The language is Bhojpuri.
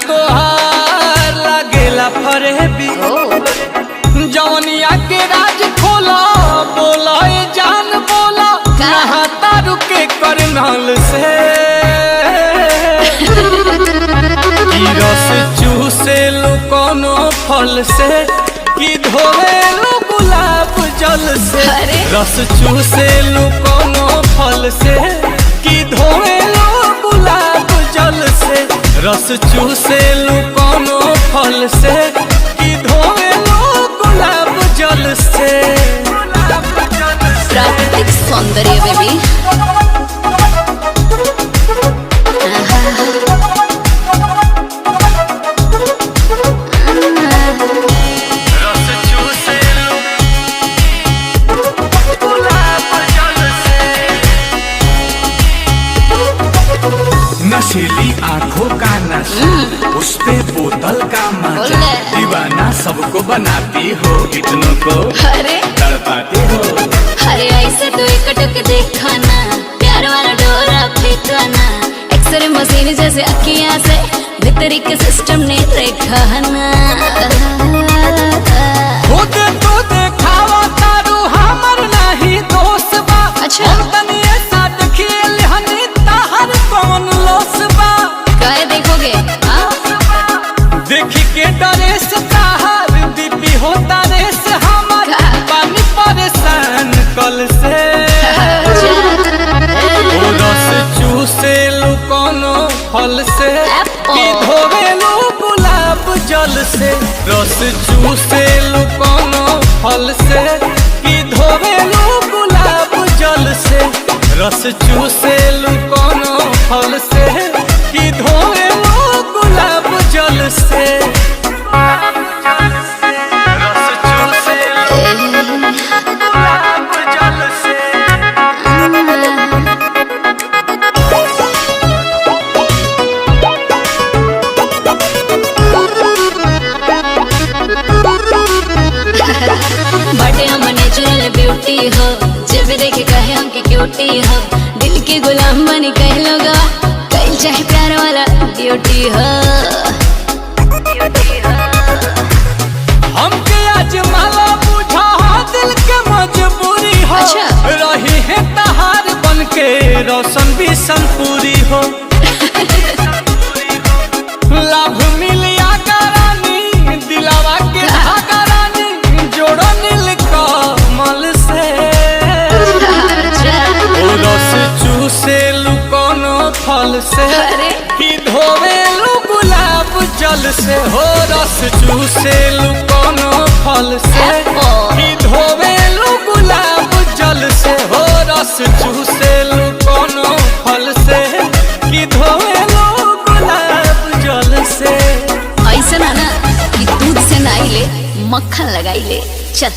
तोहार लागेला फरेबी जवनिया के राज खोला बोला ए जान बोला नहाता रुके करनाल से रस चूसे लो कोनो फल से कि धोवे लो गुलाब जल से रस चूसे लो कोनो फल से कि धोवे लो गुलाब जल से रस चूसे लो कोनो फल से कि धोवे लो गुलाब जल से प्राकृतिक सौंदर्य बेबी नशीली आंखों का नशा उस पे बोतल का मजा दीवाना सबको बनाती हो कितनों को तड़पाती हो। अरे ऐसे तो एकटक देखा ना प्यार वाला डोरा फेंका ना एक्सरे मशीन जैसे अखियां से भीतरी के सिस्टम ने देखा ना खुद तो देखावा तारू हमर नहीं दोस्त बा अच्छा कौन लोस बा काय देखोगे देखी के डरे से ताहर दीपी होता रे से हमर पानी परेशान कल से ओ रस चूसे लो कोनो फल से कि धोवे लो गुलाब जल से रस चूसे लो कोनो फल से कि धोवे लो गुलाब जल से रस चूसे लो कोनो फल से कि धोवे लो गुलाब जल से रस चूसे लो गुलाब जल से बटे हम नेचुरल ब्यूटी हो जब देखे कहे हम की क्यूटी हो दिल के गुलाम बनी कह लोगा कल चाहे प्यार वाला ब्यूटी हो हमके आज माला बुझा दिल के मजबूरी हो रही है तहार बन के रोशन भी संपूरी हो लाभ मिलिया करानी दिलावा के धागा रानी जोड़ो नील कमल से ओ रस चूसे लो कोनो फल से कि धोवे लो गुलाब जल से हो रस चूसे लो कोनो फल से कि धोवे लो गुलाब जल से हो रस चूसे लो कोनो फल से कि धोवे लो गुलाब जल से ऐसा ना कि दूध से नहाई ले मक्खन लगाई ले चल